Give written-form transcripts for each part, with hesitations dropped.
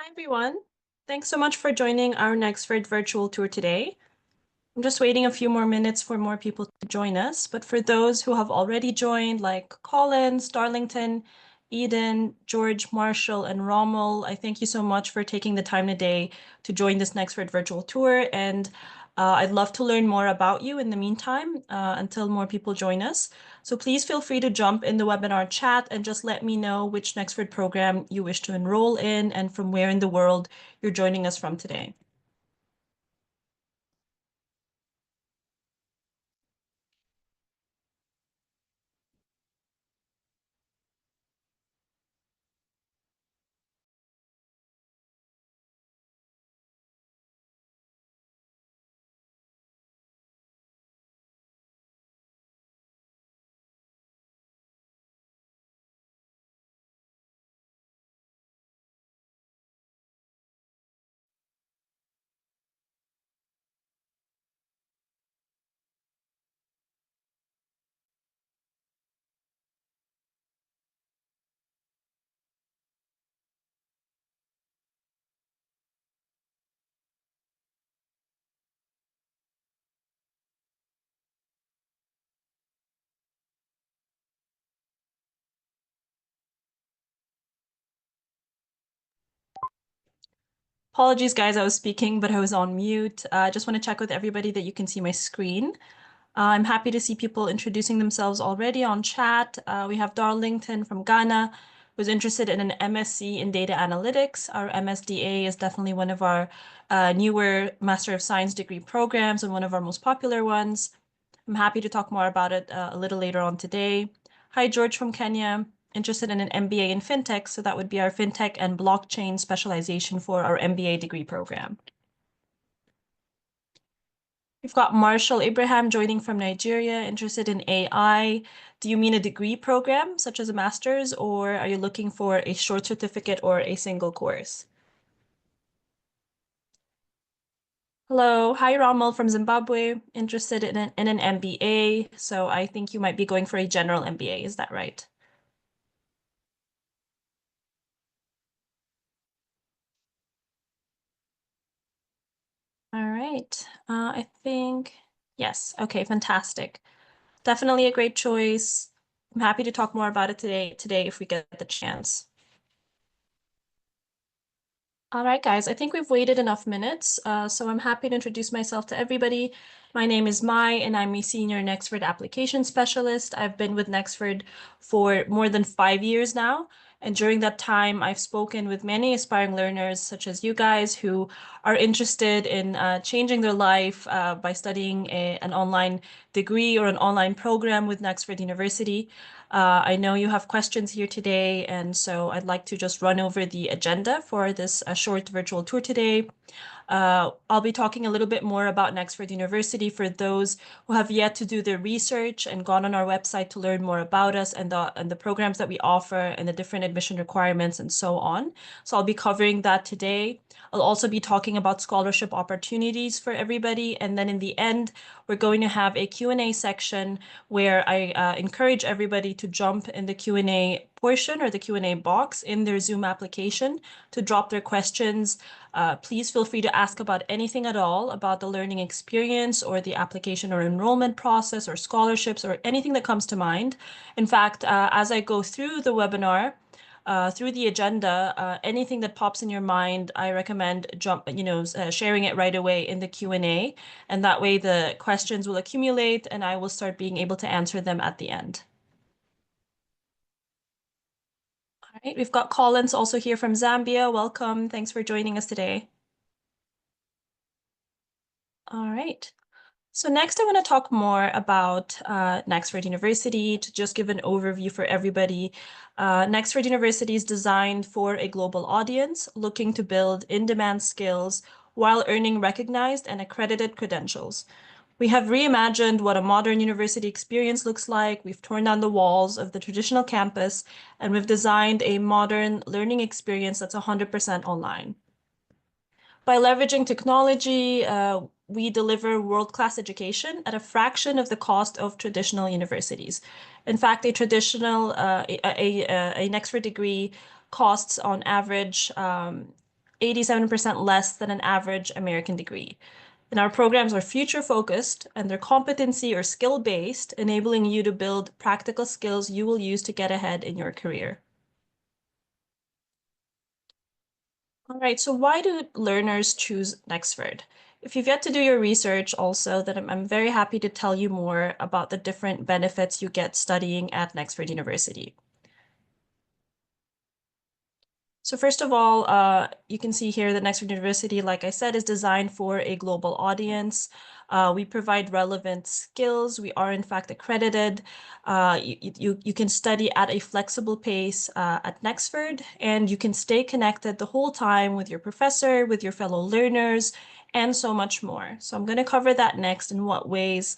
Hi, everyone. Thanks so much for joining our Nexford Virtual Tour today. I'm just waiting a few more minutes for more people to join us, but for those who have already joined, like Collins, Darlington, Eden, George, Marshall, and Rommel, I thank you so much for taking the time today to join this Nexford Virtual Tour, and I'd love to learn more about you in the meantime until more people join us. So please feel free to jump in the webinar chat and just let me know which Nexford program you wish to enroll in and from where in the world you're joining us from today. Apologies, guys, I was speaking, but I was on mute. I just want to check with everybody that you can see my screen. I'm happy to see people introducing themselves already on chat. We have Darlington from Ghana, who's interested in an MSc in data analytics. Our MSDA is definitely one of our newer Master of Science degree programs and one of our most popular ones. I'm happy to talk more about it a little later on today. Hi, George from Kenya, interested in an MBA in FinTech. So that would be our FinTech and blockchain specialization for our MBA degree program. We've got Marshall Abraham joining from Nigeria, interested in AI. Do you mean a degree program, such as a master's, or are you looking for a short certificate or a single course? Hello, hi Rommel from Zimbabwe, interested in an MBA. So I think you might be going for a general MBA, is that right? All right. I think, yes. Okay, fantastic. Definitely a great choice. I'm happy to talk more about it today if we get the chance. All right, guys, I think we've waited enough minutes, so I'm happy to introduce myself to everybody. My name is Mai, and I'm a senior Nexford application specialist. I've been with Nexford for more than 5 years now, and during that time, I've spoken with many aspiring learners, such as you guys, who are interested in changing their life by studying an online degree or an online program with Nexford University. I know you have questions here today, and so I'd like to just run over the agenda for this short virtual tour today. I'll be talking a little bit more about Nexford University for those who have yet to do their research and gone on our website to learn more about us and the programs that we offer and the different admission requirements and so on. So I'll be covering that today. I'll also be talking about scholarship opportunities for everybody. And then in the end, we're going to have a Q&A section where I encourage everybody to jump in the Q&A portion or the Q&A box in their Zoom application to drop their questions. Please feel free to ask about anything at all about the learning experience or the application or enrollment process or scholarships or anything that comes to mind. In fact, as I go through the webinar, through the agenda, anything that pops in your mind, I recommend sharing it right away in the Q&A, and that way the questions will accumulate and I will start being able to answer them at the end. All right, we've got Collins also here from Zambia. Welcome. Thanks for joining us today. All right. So next, I want to talk more about Nexford University to just give an overview for everybody. Nexford University is designed for a global audience looking to build in-demand skills while earning recognized and accredited credentials. We have reimagined what a modern university experience looks like. We've torn down the walls of the traditional campus, and we've designed a modern learning experience that's 100% online. By leveraging technology, we deliver world-class education at a fraction of the cost of traditional universities. In fact, a Nexford degree costs on average 87% less than an average American degree. And our programs are future focused and they're competency or skill based, enabling you to build practical skills you will use to get ahead in your career. All right, so why do learners choose Nexford? If you've yet to do your research also, then I'm very happy to tell you more about the different benefits you get studying at Nexford University. So first of all, you can see here that Nexford University, like I said, is designed for a global audience. We provide relevant skills. We are in fact accredited. You can study at a flexible pace at Nexford, and you can stay connected the whole time with your professor, with your fellow learners, and so much more. So I'm going to cover that next, in what ways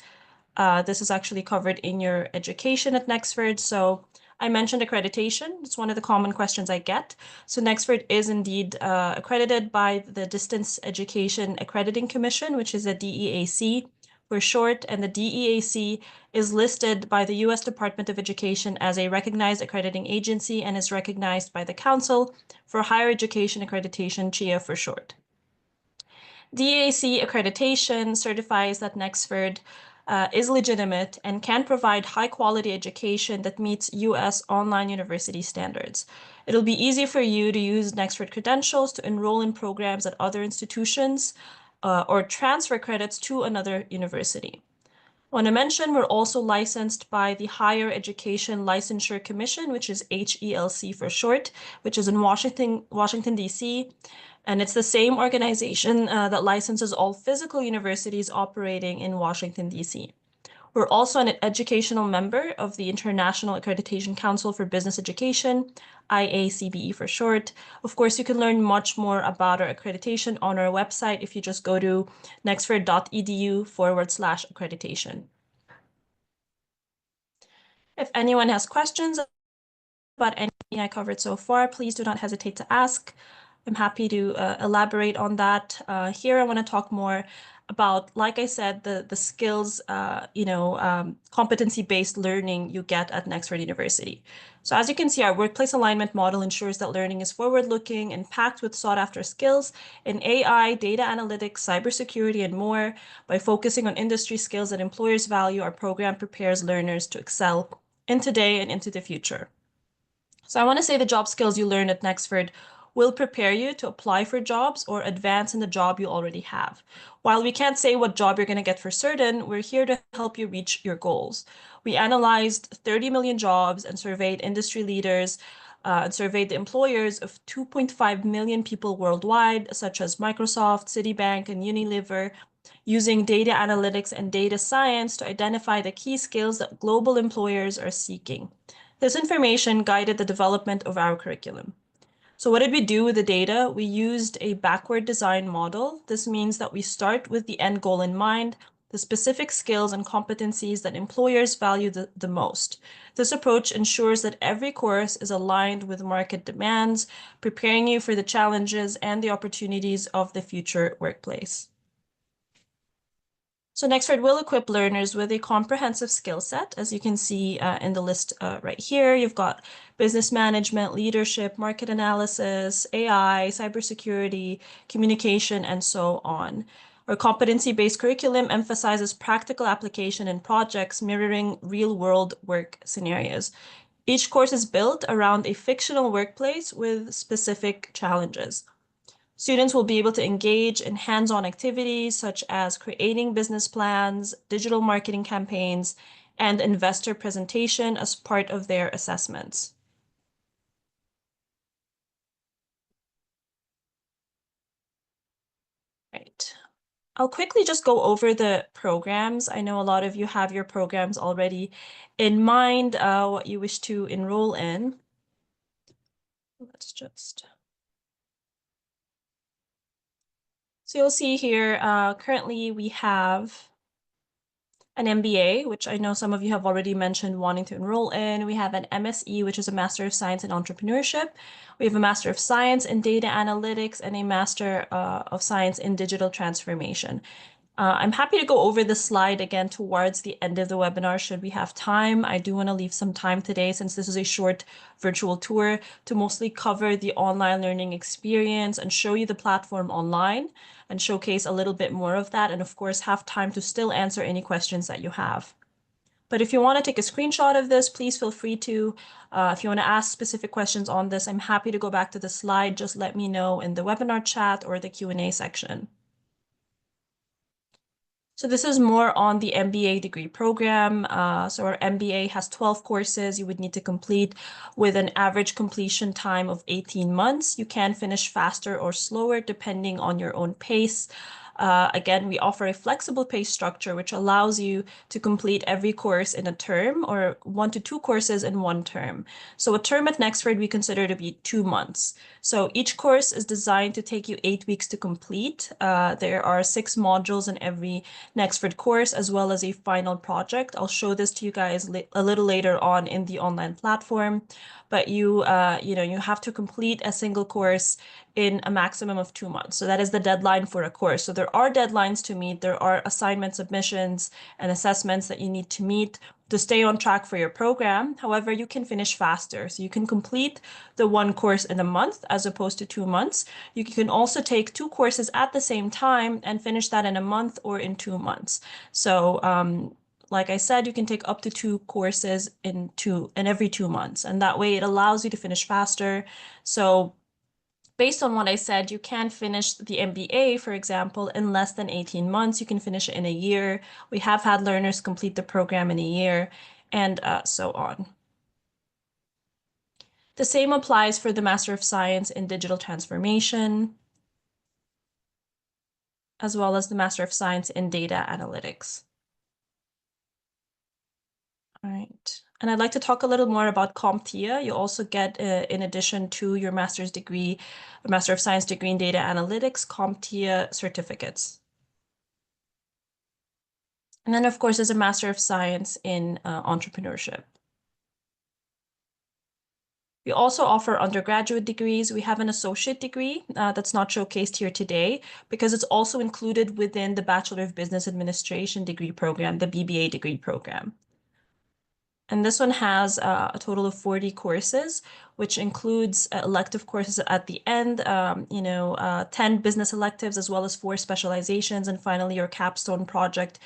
this is actually covered in your education at Nexford. So I mentioned accreditation. It's one of the common questions I get. So Nexford is indeed accredited by the Distance Education Accrediting Commission, which is a DEAC for short, and the DEAC is listed by the US Department of Education as a recognized accrediting agency and is recognized by the Council for Higher Education Accreditation, CHIA for short. DEAC accreditation certifies that Nexford is legitimate and can provide high-quality education that meets US online university standards. It'll be easy for you to use Nexford credentials to enroll in programs at other institutions or transfer credits to another university. I want to mention we're also licensed by the Higher Education Licensure Commission, which is HELC for short, which is in Washington, D.C., and it's the same organization that licenses all physical universities operating in Washington, D.C. We're also an educational member of the International Accreditation Council for Business Education, IACBE for short. Of course, you can learn much more about our accreditation on our website if you just go to nexford.edu/accreditation. If anyone has questions about anything I covered so far, please do not hesitate to ask. I'm happy to elaborate on that. Here I want to talk more about, like I said, the skills, competency-based learning you get at Nexford University. So as you can see, our workplace alignment model ensures that learning is forward-looking and packed with sought-after skills in AI, data analytics, cybersecurity, and more. By focusing on industry skills that employers value, our program prepares learners to excel in today and into the future. So I want to say the job skills you learn at Nexford will prepare you to apply for jobs or advance in the job you already have. While we can't say what job you're going to get for certain, we're here to help you reach your goals. We analyzed 30 million jobs and surveyed industry leaders and surveyed the employers of 2.5 million people worldwide, such as Microsoft, Citibank, and Unilever, using data analytics and data science to identify the key skills that global employers are seeking. This information guided the development of our curriculum. So what did we do with the data? We used a backward design model. This means that we start with the end goal in mind, the specific skills and competencies that employers value the most. This approach ensures that every course is aligned with market demands, preparing you for the challenges and the opportunities of the future workplace. So Nexford will equip learners with a comprehensive skill set. As you can see in the list right here, you've got business management, leadership, market analysis, AI, cybersecurity, communication, and so on. Our competency-based curriculum emphasizes practical application in projects mirroring real-world work scenarios. Each course is built around a fictional workplace with specific challenges. Students will be able to engage in hands-on activities such as creating business plans, digital marketing campaigns, and investor presentation as part of their assessments. Right. I'll quickly just go over the programs. I know a lot of you have your programs already in mind, what you wish to enroll in. Let's just... So you'll see here, currently we have an MBA, which I know some of you have already mentioned wanting to enroll in. We have an MSE, which is a Master of Science in Entrepreneurship. We have a Master of Science in Data Analytics and a Master of Science in Digital Transformation. I'm happy to go over the slide again towards the end of the webinar should we have time. I do want to leave some time today since this is a short virtual tour to mostly cover the online learning experience and show you the platform online and showcase a little bit more of that, and of course have time to still answer any questions that you have. But if you want to take a screenshot of this, please feel free to. If you want to ask specific questions on this, I'm happy to go back to the slide. Just let me know in the webinar chat or the Q&A section. So this is more on the MBA degree program. So our MBA has 12 courses you would need to complete with an average completion time of 18 months. You can finish faster or slower depending on your own pace. Again, we offer a flexible pace structure, which allows you to complete every course in a term or 1 to 2 courses in one term. So a term at Nexford we consider to be 2 months. So each course is designed to take you 8 weeks to complete. There are 6 modules in every Nexford course, as well as a final project. I'll show this to you guys a little later on in the online platform, but you have to complete a single course in a maximum of 2 months. So that is the deadline for a course. So there are deadlines to meet. There are assignment submissions and assessments that you need to meet to stay on track for your program. However, you can finish faster. So you can complete the one course in a month as opposed to 2 months. You can also take 2 courses at the same time and finish that in a month or in 2 months. So like I said, you can take up to 2 courses in every 2 months, and that way it allows you to finish faster. So based on what I said, you can finish the MBA, for example, in less than 18 months. You can finish it in a year. We have had learners complete the program in a year, and so on. The same applies for the Master of Science in Digital Transformation, as well as the Master of Science in Data Analytics. All right. And I'd like to talk a little more about CompTIA. You also get, in addition to your master's degree, a Master of Science degree in Data Analytics, CompTIA certificates. And then, of course, there's a Master of Science in Entrepreneurship. We also offer undergraduate degrees. We have an associate degree that's not showcased here today because it's also included within the Bachelor of Business Administration degree program, the BBA degree program. And this one has a total of 40 courses, which includes elective courses at the end, 10 business electives, as well as 4 specializations, and finally your capstone project,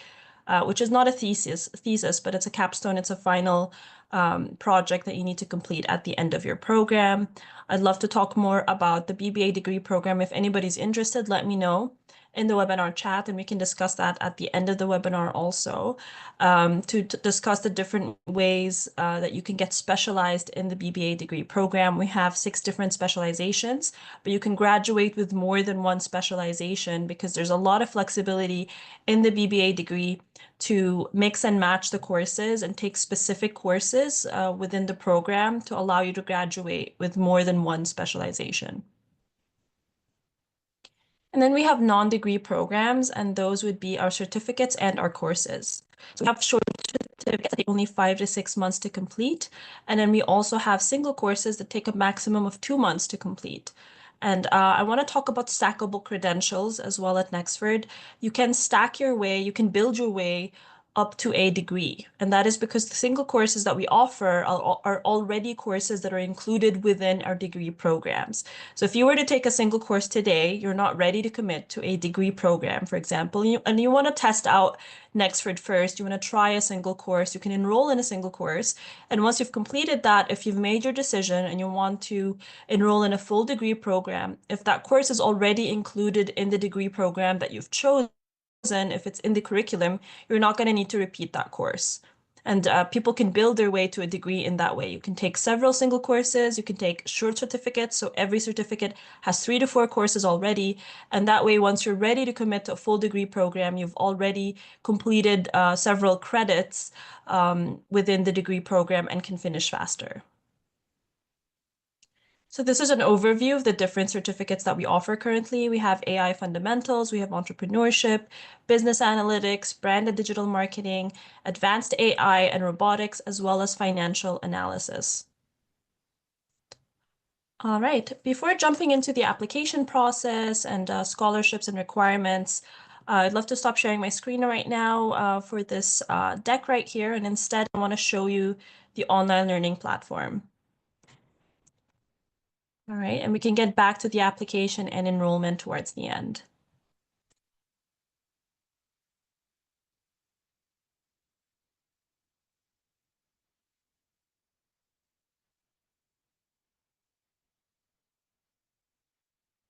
which is not a thesis, but it's a capstone. It's a final project that you need to complete at the end of your program. I'd love to talk more about the BBA degree program. If anybody's interested, let me know in the webinar chat, and we can discuss that at the end of the webinar also, to discuss the different ways that you can get specialized in the BBA degree program. We have 6 different specializations, but you can graduate with more than one specialization because there's a lot of flexibility in the BBA degree to mix and match the courses and take specific courses within the program to allow you to graduate with more than one specialization. And then we have non-degree programs, and those would be our certificates and our courses. So we have short certificates that take only 5 to 6 months to complete. And then we also have single courses that take a maximum of 2 months to complete. And I want to talk about stackable credentials as well at Nexford. You can stack your way, you can build your way up to a degree. And that is because the single courses that we offer are already courses that are included within our degree programs. So if you were to take a single course today, you're not ready to commit to a degree program, for example, and you want to test out Nexford first, you want to try a single course, you can enroll in a single course. And once you've completed that, if you've made your decision and you want to enroll in a full degree program, if that course is already included in the degree program that you've chosen, if it's in the curriculum, you're not going to need to repeat that course. And people can build their way to a degree in that way. You can take several single courses, you can take short certificates. So every certificate has 3 to 4 courses already. And that way, once you're ready to commit to a full degree program, you've already completed several credits within the degree program and can finish faster. So this is an overview of the different certificates that we offer currently. We have AI fundamentals, we have entrepreneurship, business analytics, brand and digital marketing, advanced AI and robotics, as well as financial analysis. All right, before jumping into the application process and scholarships and requirements, I'd love to stop sharing my screen right now for this deck right here, and instead I want to show you the online learning platform. All right, and we can get back to the application and enrollment towards the end.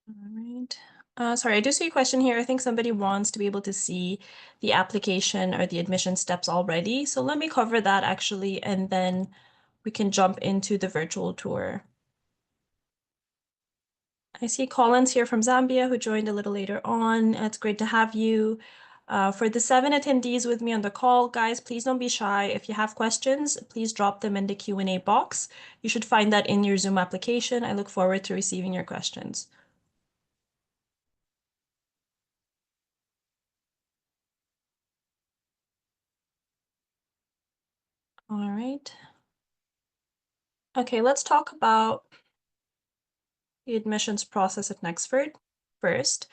All right. Sorry, I do see a question here. I think somebody wants to be able to see the application or the admission steps already. So let me cover that actually, and then we can jump into the virtual tour. I see Collins here from Zambia who joined a little later on. It's great to have you. For the 7 attendees with me on the call, guys, please don't be shy. If you have questions, please drop them in the Q&A box. You should find that in your Zoom application. I look forward to receiving your questions. All right. Okay, let's talk about the admissions process at Nexford first.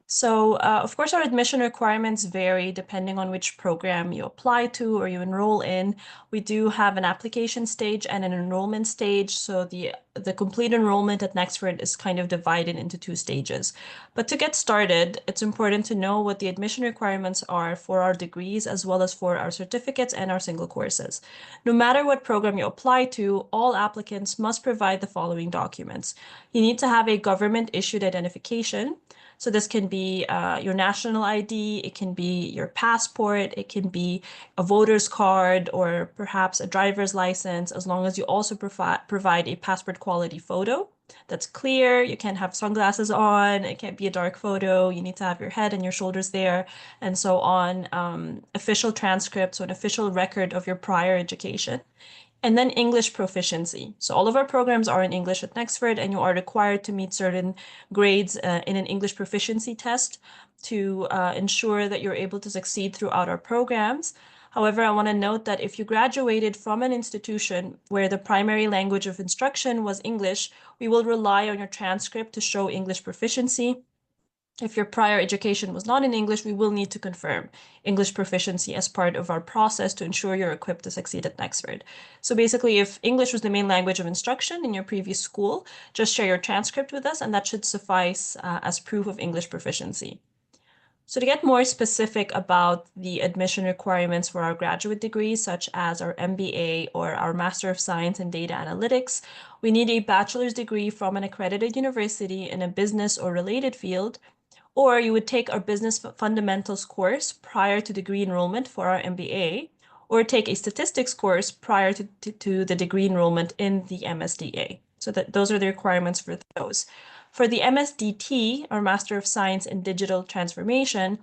So, of course, our admission requirements vary depending on which program you apply to or you enroll in. We do have an application stage and an enrollment stage. So the complete enrollment at Nexford is kind of divided into two stages. But to get started, it's important to know what the admission requirements are for our degrees as well as for our certificates and our single courses. No matter what program you apply to, all applicants must provide the following documents. You need to have a government-issued identification. So this can be your national ID, it can be your passport, it can be a voter's card, or perhaps a driver's license, as long as you also provide a passport quality photo that's clear. You can't have sunglasses on, it can't be a dark photo, you need to have your head and your shoulders there, and so on. Official transcripts, so an official record of your prior education. And then English proficiency. So all of our programs are in English at Nexford, and you are required to meet certain grades in an English proficiency test to ensure that you're able to succeed throughout our programs. However, I want to note that if you graduated from an institution where the primary language of instruction was English, we will rely on your transcript to show English proficiency. If your prior education was not in English, we will need to confirm English proficiency as part of our process to ensure you're equipped to succeed at Nexford. So basically, if English was the main language of instruction in your previous school, just share your transcript with us, and that should suffice as proof of English proficiency. So to get more specific about the admission requirements for our graduate degrees, such as our MBA or our Master of Science in Data Analytics, we need a bachelor's degree from an accredited university in a business or related field, or you would take our business fundamentals course prior to degree enrollment for our MBA, or take a statistics course prior to the degree enrollment in the MSDA. So those are the requirements for those. For the MSDT, our Master of Science in Digital Transformation,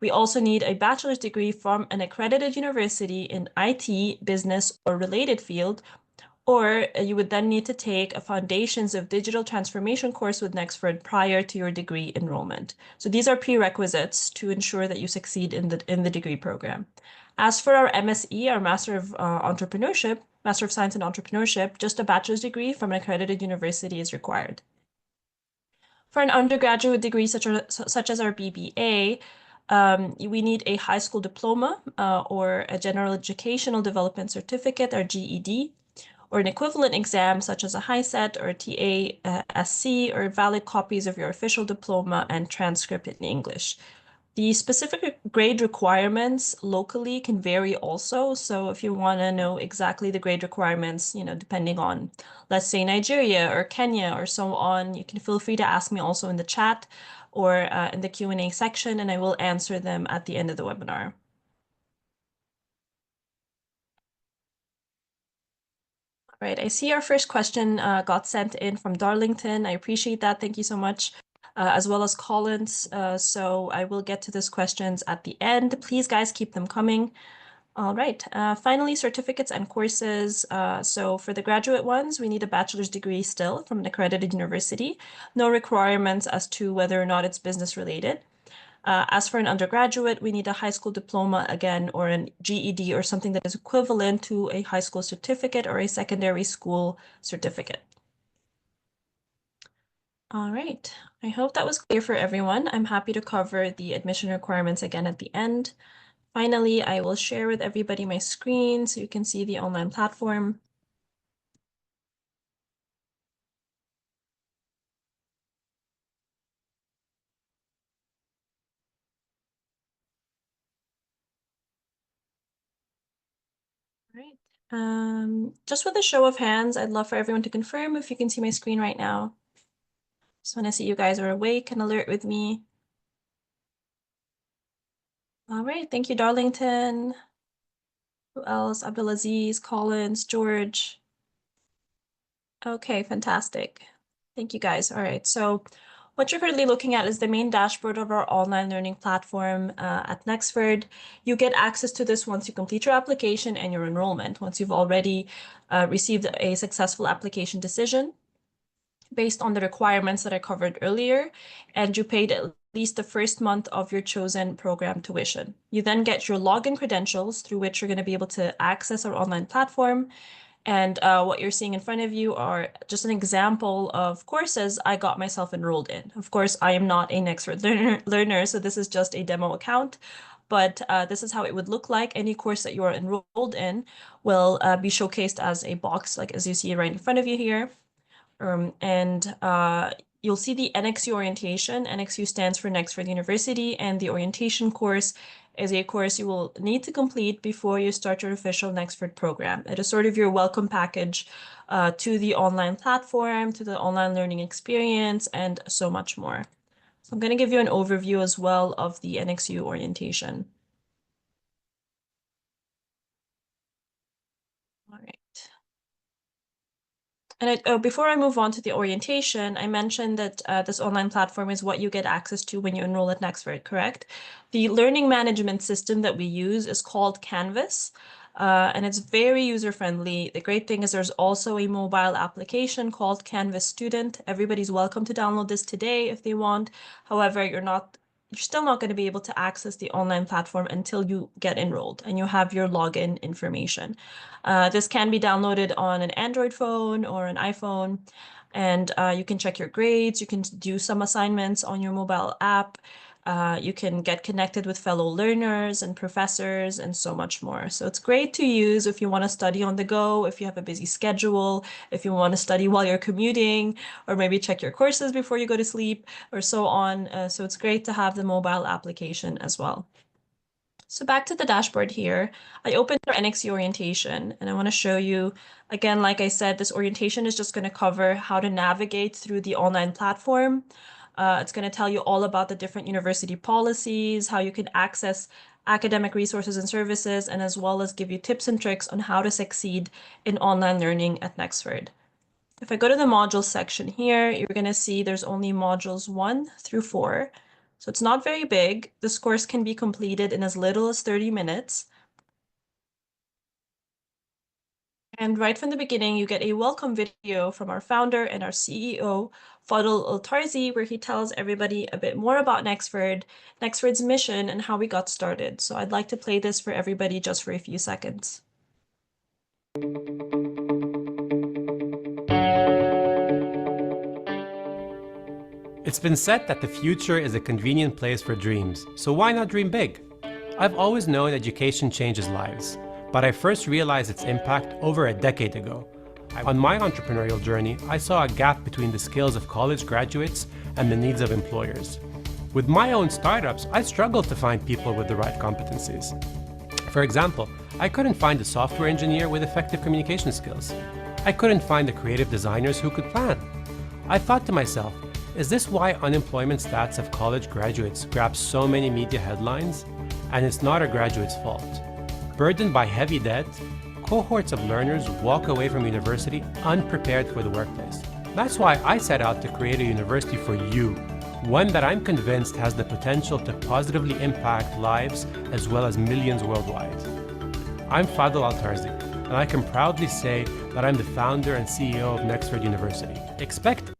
we also need a bachelor's degree from an accredited university in IT, business, or related field, or you would then need to take a Foundations of Digital Transformation course with Nexford prior to your degree enrollment. So these are prerequisites to ensure that you succeed in the degree program. As for our MSE, our Master of Entrepreneurship, Master of Science in Entrepreneurship, just a bachelor's degree from an accredited university is required. For an undergraduate degree such as our BBA, we need a high school diploma or a general educational development certificate, or GED, or an equivalent exam such as a HiSET or a TASC, or valid copies of your official diploma and transcript in English. The specific grade requirements locally can vary also. So if you want to know exactly the grade requirements, depending on, let's say, Nigeria or Kenya or so on, you can feel free to ask me also in the chat or in the Q&A section, and I will answer them at the end of the webinar. Right, I see our first question got sent in from Darlington. I appreciate that. Thank you so much, as well as Collins. So I will get to those questions at the end. Please, guys, keep them coming. All right, finally, certificates and courses. So for the graduate ones, we need a bachelor's degree still from an accredited university. No requirements as to whether or not it's business related. As for an undergraduate, we need a high school diploma again, or an GED, or something that is equivalent to a high school certificate or a secondary school certificate. All right, I hope that was clear for everyone. I'm happy to cover the admission requirements again at the end. Finally, I will share with everybody my screen so you can see the online platform. All right. Just with a show of hands, I'd love for everyone to confirm if you can see my screen right now. Just want to see you guys are awake and alert with me. All right, thank you, Darlington. Who else? Abdulaziz, Collins, George. Okay, fantastic. Thank you guys. All right, so what you're currently looking at is the main dashboard of our online learning platform at Nexford. You get access to this once you complete your application and your enrollment, once you've already received a successful application decision based on the requirements that I covered earlier, and you paid at least the first month of your chosen program tuition. You then get your login credentials through which you're going to be able to access our online platform. And what you're seeing in front of you are just an example of courses I got myself enrolled in. Of course, I am not a Nexford learner, so this is just a demo account. But this is how it would look like. Any course that you are enrolled in will be showcased as a box, like as you see right in front of you here. You'll see the NXU Orientation. NXU stands for Nexford University, and the orientation course is a course you will need to complete before you start your official Nexford program. It is sort of your welcome package to the online platform, to the online learning experience, and so much more. So I'm going to give you an overview as well of the NXU Orientation. All right. And before I move on to the orientation, I mentioned that this online platform is what you get access to when you enroll at Nexford, correct? The learning management system that we use is called Canvas, and it's very user-friendly. The great thing is there's also a mobile application called Canvas Student. Everybody's welcome to download this today if they want. However, you're still not going to be able to access the online platform until you get enrolled and you have your login information. This can be downloaded on an Android phone or an iPhone, and you can check your grades. You can do some assignments on your mobile app. You can get connected with fellow learners and professors and so much more. So it's great to use if you want to study on the go, if you have a busy schedule, if you want to study while you're commuting, or maybe check your courses before you go to sleep, or so on. So it's great to have the mobile application as well. So back to the dashboard here, I opened our NXU orientation and I want to show you, again, like I said, this orientation is just going to cover how to navigate through the online platform. It's going to tell you all about the different university policies, how you can access academic resources and services, and as well as give you tips and tricks on how to succeed in online learning at Nexford. If I go to the modules section here, you're going to see there's only modules 1 through 4. So it's not very big. This course can be completed in as little as 30 minutes. And right from the beginning, you get a welcome video from our founder and our CEO, Fadl Al-Tarzi, where he tells everybody a bit more about Nexford, Nexford's mission, and how we got started. So I'd like to play this for everybody just for a few seconds. It's been said that the future is a convenient place for dreams, so why not dream big? I've always known education changes lives, but I first realized its impact over a decade ago. On my entrepreneurial journey, I saw a gap between the skills of college graduates and the needs of employers. With my own startups, I struggled to find people with the right competencies. For example, I couldn't find a software engineer with effective communication skills. I couldn't find the creative designers who could plan. I thought to myself, is this why unemployment stats of college graduates grab so many media headlines? And it's not a graduate's fault. Burdened by heavy debt, cohorts of learners walk away from university unprepared for the workplace. That's why I set out to create a university for you, one that I'm convinced has the potential to positively impact lives as well as millions worldwide. I'm Fadl Al-Tarzi, and I can proudly say that I'm the founder and CEO of Nexford University. Expect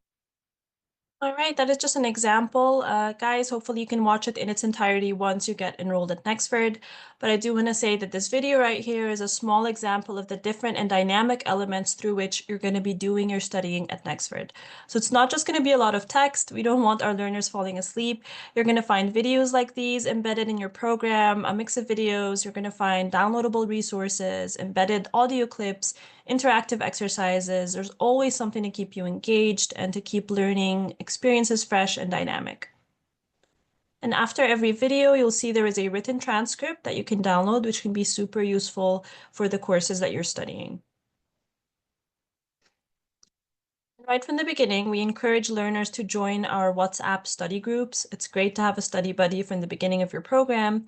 All right. right, that is just an example. Guys, hopefully you can watch it in its entirety once you get enrolled at Nexford. But I do want to say that this video right here is a small example of the different and dynamic elements through which you're going to be doing your studying at Nexford. So it's not just going to be a lot of text. We don't want our learners falling asleep. You're going to find videos like these embedded in your program, a mix of videos. You're going to find downloadable resources, embedded audio clips, interactive exercises. There's always something to keep you engaged and to keep learning experiences fresh and dynamic. And after every video, you'll see there is a written transcript that you can download, which can be super useful for the courses that you're studying. Right from the beginning, we encourage learners to join our WhatsApp study groups. It's great to have a study buddy from the beginning of your program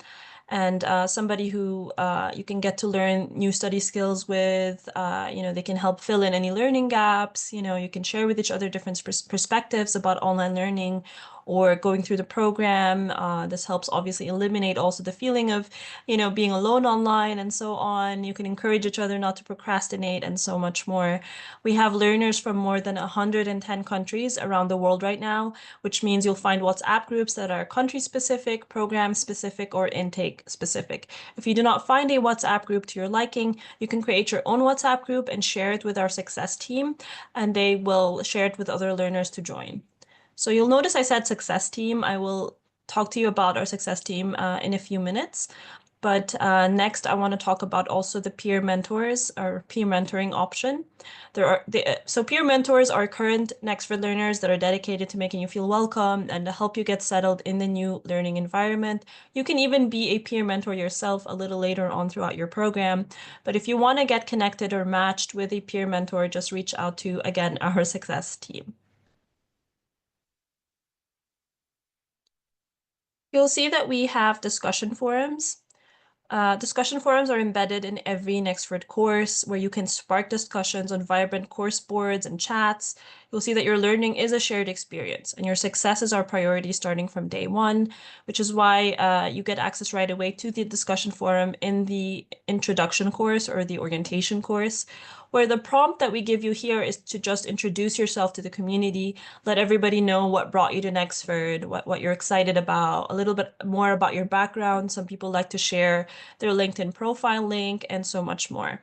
and somebody who you can get to learn new study skills with. They can help fill in any learning gaps. You can share with each other different perspectives about online learning or going through the program. This helps obviously eliminate also the feeling of, being alone online and so on. You can encourage each other not to procrastinate and so much more. We have learners from more than 110 countries around the world right now, which means you'll find WhatsApp groups that are country-specific, program-specific, or intake-specific. If you do not find a WhatsApp group to your liking, you can create your own WhatsApp group and share it with our success team, and they will share it with other learners to join. So you'll notice I said success team. I will talk to you about our success team in a few minutes. But next, I want to talk about also the peer mentors or peer mentoring option. So peer mentors are current Nexford learners that are dedicated to making you feel welcome and to help you get settled in the new learning environment. You can even be a peer mentor yourself a little later on throughout your program. But if you want to get connected or matched with a peer mentor, just reach out to, again, our success team. You'll see that we have discussion forums. Discussion forums are embedded in every Nexford course where you can spark discussions on vibrant course boards and chats. You'll see that your learning is a shared experience and your success is our priority starting from day one, which is why you get access right away to the discussion forum in the introduction course or the orientation course, where the prompt that we give you here is to just introduce yourself to the community, let everybody know what brought you to Nexford, what you're excited about, a little bit more about your background. Some people like to share their LinkedIn profile link, and so much more.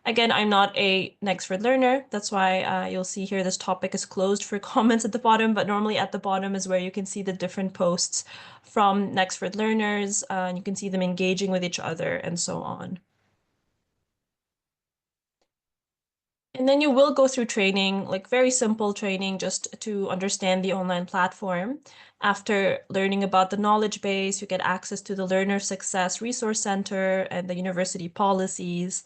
Again, I'm not a Nexford learner. That's why you'll see here this topic is closed for comments at the bottom, but normally at the bottom is where you can see the different posts from Nexford learners, and you can see them engaging with each other and so on. And then you will go through training, like very simple training, just to understand the online platform. After learning about the knowledge base, you get access to the Learner Success Resource Center and the university policies.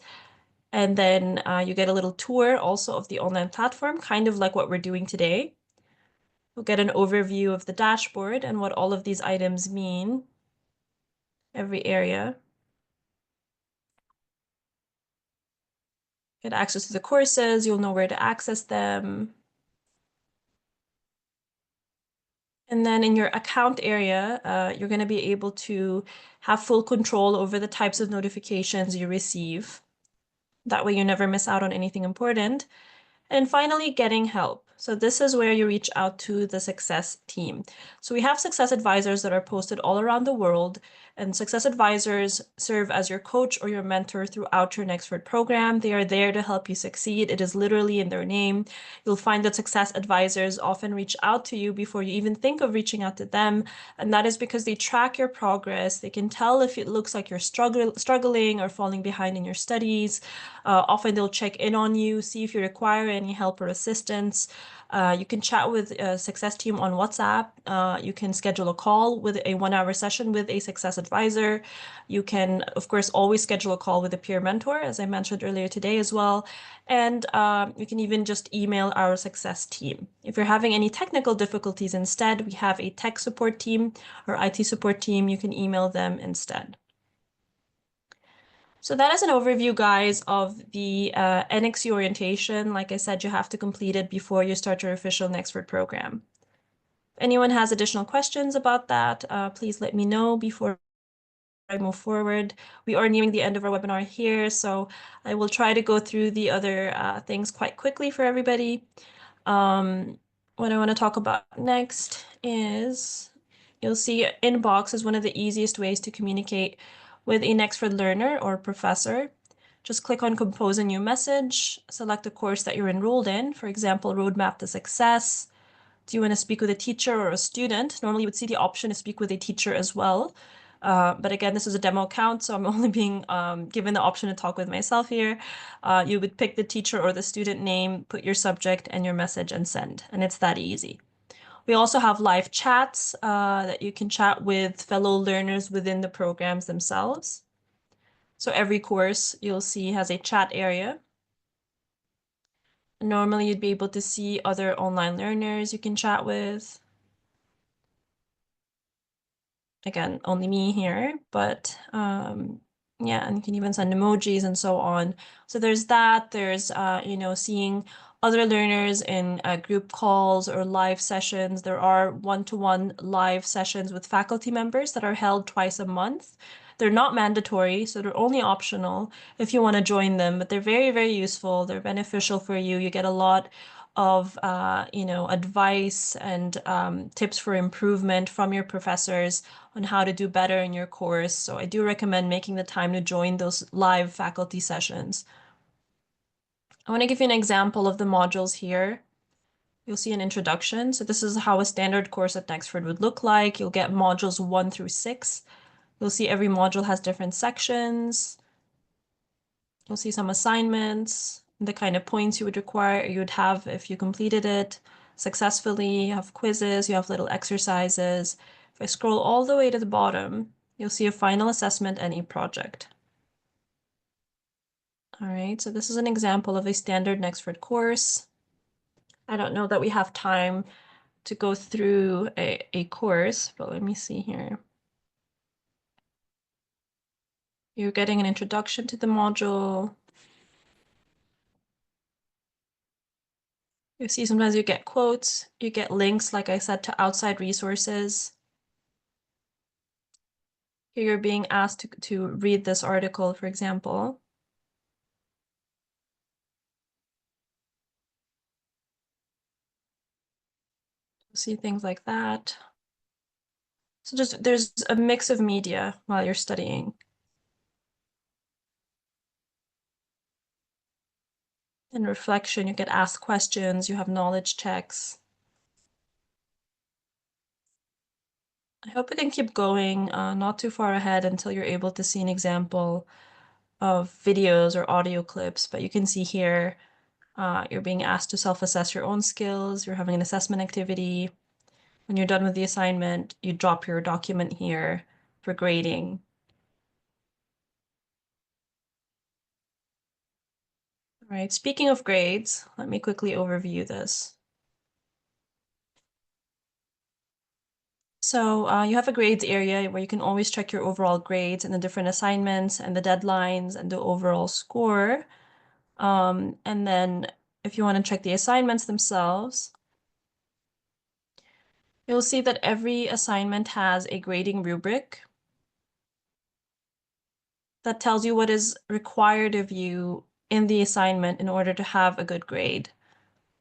And then you get a little tour also of the online platform, kind of like what we're doing today. You'll get an overview of the dashboard and what all of these items mean, every area. Get access to the courses, you'll know where to access them. And then in your account area, you're going to be able to have full control over the types of notifications you receive. That way you never miss out on anything important. And finally, getting help. So this is where you reach out to the success team. So we have success advisors that are posted all around the world, and success advisors serve as your coach or your mentor throughout your Nexford program. They are there to help you succeed. It is literally in their name. You'll find that success advisors often reach out to you before you even think of reaching out to them, and that is because they track your progress. They can tell if it looks like you're struggling or falling behind in your studies. Often they'll check in on you, see if you require any help or assistance. You can chat with a success team on WhatsApp. You can schedule a call with a 1-hour session with a success advisor. You can, of course, always schedule a call with a peer mentor, as I mentioned earlier today as well. And you can even just email our success team. If you're having any technical difficulties instead, we have a tech support team or IT support team. You can email them instead. So that is an overview, guys, of the NXU orientation. Like I said, you have to complete it before you start your official Nexford program. If anyone has additional questions about that, please let me know before I move forward. We are nearing the end of our webinar here, so I will try to go through the other things quite quickly for everybody. what I want to talk about next is you'll see inbox is one of the easiest ways to communicate with a Nexford learner or professor. Just click on compose a new message, select the course that you're enrolled in, for example, roadmap to success. Do you want to speak with a teacher or a student? Normally you would see the option to speak with a teacher as well. But again, this is a demo account, so I'm only being given the option to talk with myself here. You would pick the teacher or the student name, put your subject and your message and send, and it's that easy. We also have live chats that you can chat with fellow learners within the programs themselves. So every course you'll see has a chat area. Normally you'd be able to see other online learners you can chat with. Again, only me here, but yeah, and you can even send emojis and so on. So there's that. There's seeing other learners in group calls or live sessions. There are one-to-one live sessions with faculty members that are held twice a month. They're not mandatory, so they're only optional if you want to join them, but they're very, very useful. They're beneficial for you. You get a lot of advice and tips for improvement from your professors on how to do better in your course. So I do recommend making the time to join those live faculty sessions. I want to give you an example of the modules here. You'll see an introduction. So this is how a standard course at Nexford would look like. You'll get modules 1 through 6. You'll see every module has different sections. You'll see some assignments, the kind of points you would require, you would have if you completed it successfully. You have quizzes, you have little exercises. If I scroll all the way to the bottom, you'll see a final assessment and a project. All right, so this is an example of a standard Nexford course. I don't know that we have time to go through a course, but let me see here. You're getting an introduction to the module. You see sometimes you get quotes, you get links, like I said, to outside resources. Here you're being asked to read this article, for example. See things like that. So just there's a mix of media while you're studying. In reflection, you get asked questions, you have knowledge checks. I hope we can keep going, not too far ahead until you're able to see an example of videos or audio clips, but you can see here, you're being asked to self-assess your own skills, you're having an assessment activity. When you're done with the assignment, you drop your document here for grading. All right, speaking of grades, let me quickly overview this. So you have a grades area where you can always check your overall grades and the different assignments and the deadlines and the overall score. And then if you want to check the assignments themselves, you'll see that every assignment has a grading rubric that tells you what is required of you in the assignment in order to have a good grade.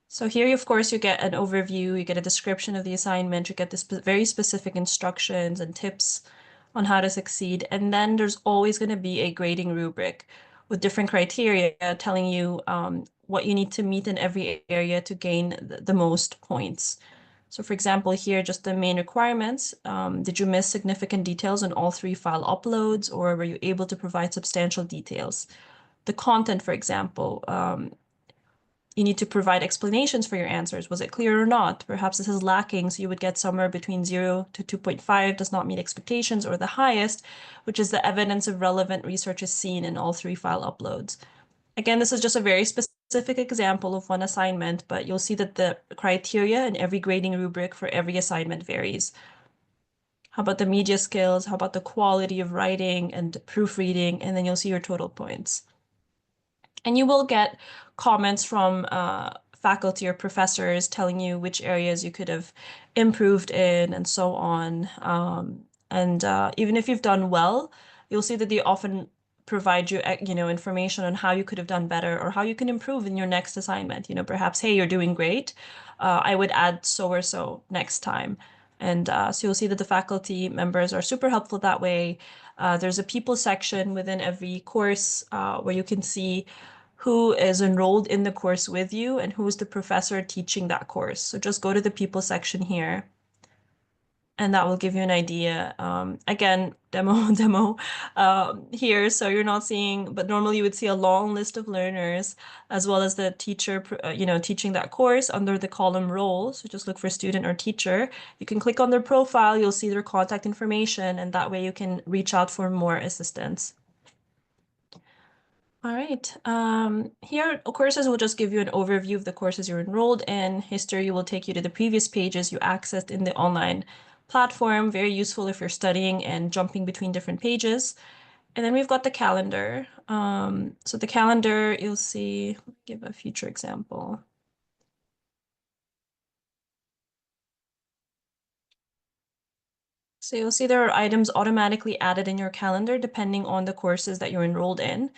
So here, of course, you get an overview, you get a description of the assignment, you get this very specific instructions and tips on how to succeed. And then there's always going to be a grading rubric with different criteria telling you what you need to meet in every area to gain the most points. So for example, here, just the main requirements. Did you miss significant details on all 3 file uploads, or were you able to provide substantial details? The content, for example, you need to provide explanations for your answers. Was it clear or not? Perhaps this is lacking, so you would get somewhere between 0 to 2.5, does not meet expectations, or the highest, which is the evidence of relevant research is seen in all 3 file uploads. Again, this is just a very specific example of one assignment, but you'll see that the criteria in every grading rubric for every assignment varies. How about the media skills? How about the quality of writing and proofreading? And then you'll see your total points. And you will get comments from faculty or professors telling you which areas you could have improved in and so on. And even if you've done well, you'll see that they often provide you, information on how you could have done better or how you can improve in your next assignment. Perhaps, hey, you're doing great. I would add so or so next time. And so you'll see that the faculty members are super helpful that way. There's a people section within every course where you can see who is enrolled in the course with you and who is the professor teaching that course. So just go to the people section here, and that will give you an idea. Again, demo here, so you're not seeing, but normally you would see a long list of learners as well as the teacher, teaching that course under the column role. So just look for student or teacher. You can click on their profile, you'll see their contact information, and that way you can reach out for more assistance. All right. Here, courses will just give you an overview of the courses you're enrolled in. History will take you to the previous pages you accessed in the online platform. Very useful if you're studying and jumping between different pages. And then we've got the calendar. So the calendar, you'll see, give a future example. So you'll see there are items automatically added in your calendar depending on the courses that you're enrolled in.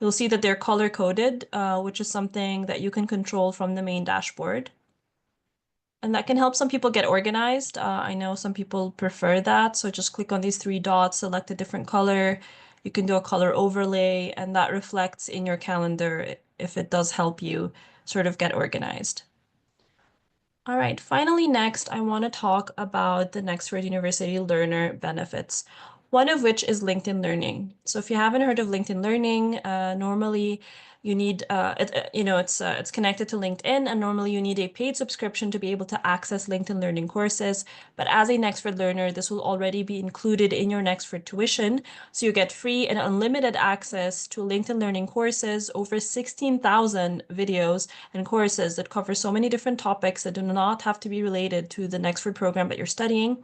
You'll see that they're color-coded, which is something that you can control from the main dashboard. And that can help some people get organized. I know some people prefer that. So just click on these three dots, select a different color. You can do a color overlay, and that reflects in your calendar if it does help you sort of get organized. All right, finally, next, I want to talk about the Nexford University learner benefits, one of which is LinkedIn Learning. So if you haven't heard of LinkedIn Learning, normally you need, it's connected to LinkedIn, and normally you need a paid subscription to be able to access LinkedIn Learning courses. But as a Nexford learner, this will already be included in your Nexford tuition. So you get free and unlimited access to LinkedIn Learning courses, over 16,000 videos and courses that cover so many different topics that do not have to be related to the Nexford program that you're studying.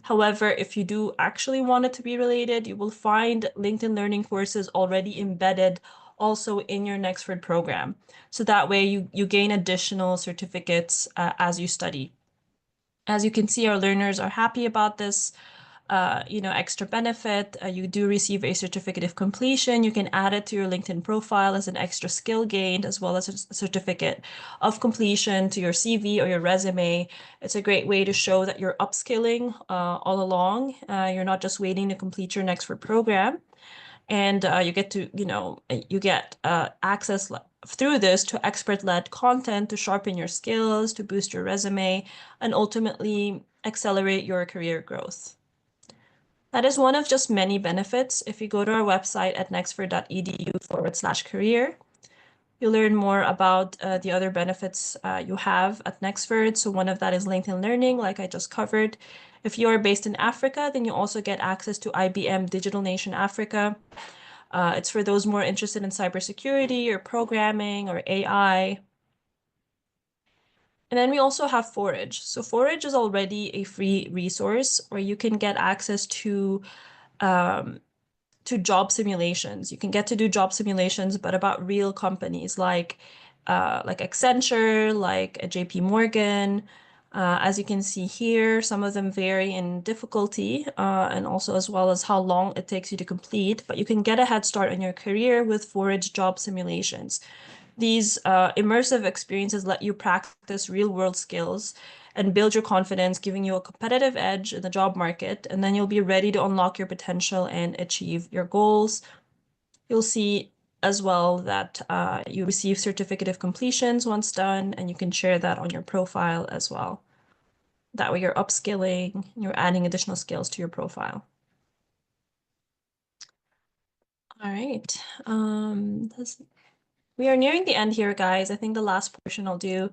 However, if you do actually want it to be related, you will find LinkedIn Learning courses already embedded also in your Nexford program. So that way you gain additional certificates as you study. As you can see, our learners are happy about this extra benefit. You do receive a certificate of completion. You can add it to your LinkedIn profile as an extra skill gained, as well as a certificate of completion to your CV or your resume. It's a great way to show that you're upskilling all along. You're not just waiting to complete your Nexford program. And you get to, you get access through this to expert-led content to sharpen your skills, to boost your resume, and ultimately accelerate your career growth. That is one of just many benefits. If you go to our website at nexford.edu/career, you'll learn more about the other benefits you have at Nexford. So one of that is LinkedIn Learning, like I just covered. If you are based in Africa, then you also get access to IBM Digital Nation Africa. It's for those more interested in cybersecurity or programming or AI. And then we also have Forage. So Forage is already a free resource where you can get access to job simulations. You can get to do job simulations, but about real companies like Accenture, like a JP Morgan. As you can see here, some of them vary in difficulty and also as well as how long it takes you to complete, but you can get a head start on your career with Forage job simulations. These immersive experiences let you practice real-world skills and build your confidence, giving you a competitive edge in the job market, and then you'll be ready to unlock your potential and achieve your goals. You'll see as well that you receive certificate of completions once done, and you can share that on your profile as well. That way you're upskilling, you're adding additional skills to your profile. All right. We are nearing the end here, guys. I think the last portion I'll do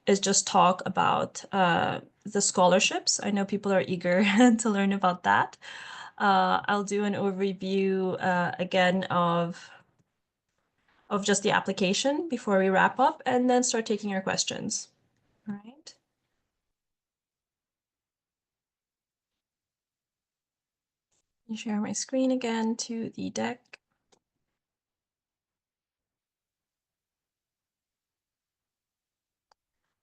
is just talk about the scholarships. I know people are eager to learn about that. I'll do an overview again of just the application before we wrap up and then start taking your questions. All right. Let me share my screen again to the deck.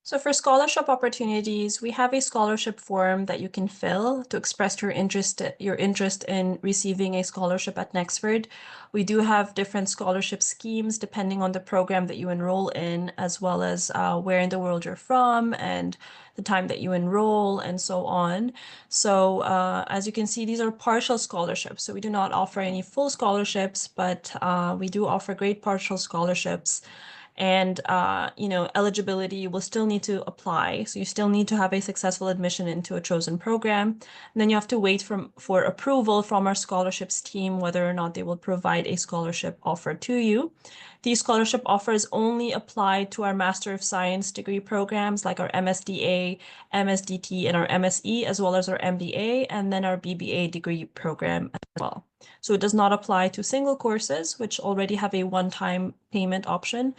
So for scholarship opportunities, we have a scholarship form that you can fill to express your interest in receiving a scholarship at Nexford. We do have different scholarship schemes depending on the program that you enroll in, as well as where in the world you're from and the time that you enroll and so on. So as you can see, these are partial scholarships. So we do not offer any full scholarships, but we do offer great partial scholarships. And eligibility, you will still need to apply. So you still need to have a successful admission into a chosen program. And then you have to wait for approval from our scholarships team, whether or not they will provide a scholarship offer to you. These scholarship offers only apply to our Master of Science degree programs like our MSDA, MSDT, and our MSE, as well as our MBA, and then our BBA degree program as well. So it does not apply to single courses, which already have a one-time payment option.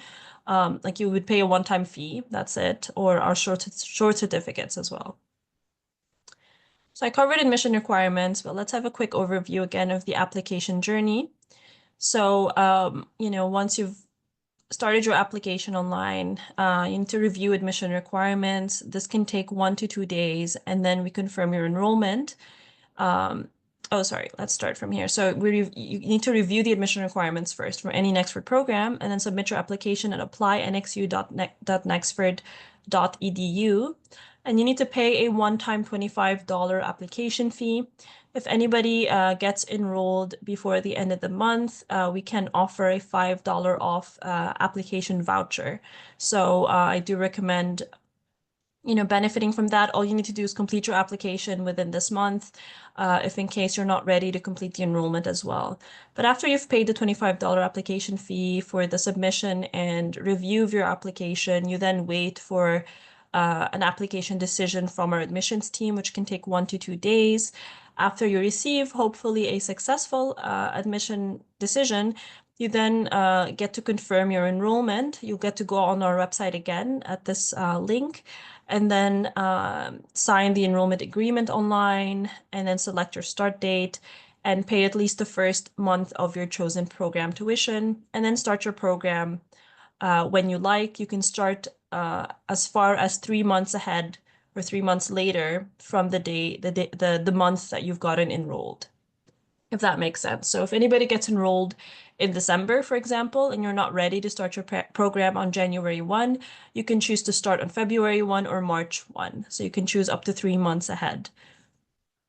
Like you would pay a one-time fee, that's it, or our short certificates as well. So I covered admission requirements, but let's have a quick overview again of the application journey. So, once you've started your application online, you need to review admission requirements. This can take 1 to 2 days, and then we confirm your enrollment. Oh, sorry, let's start from here. So you need to review the admission requirements first for any Nexford program, and then submit your application at apply.nxu.nexford.edu. And you need to pay a one-time $25 application fee. If anybody gets enrolled before the end of the month, we can offer a $5 off application voucher. So I do recommend benefiting from that. All you need to do is complete your application within this month, if in case you're not ready to complete the enrollment as well. But after you've paid the $25 application fee for the submission and review of your application, you then wait for an application decision from our admissions team, which can take 1 to 2 days. After you receive, hopefully, a successful admission decision, you then get to confirm your enrollment. You'll get to go on our website again at this link, and then sign the enrollment agreement online, and then select your start date and pay at least the first month of your chosen program tuition, and then start your program when you like. You can start as far as 3 months ahead or 3 months later from the month that you've gotten enrolled, if that makes sense. So if anybody gets enrolled in December, for example, and you're not ready to start your program on January 1, you can choose to start on February 1 or March 1. So you can choose up to 3 months ahead.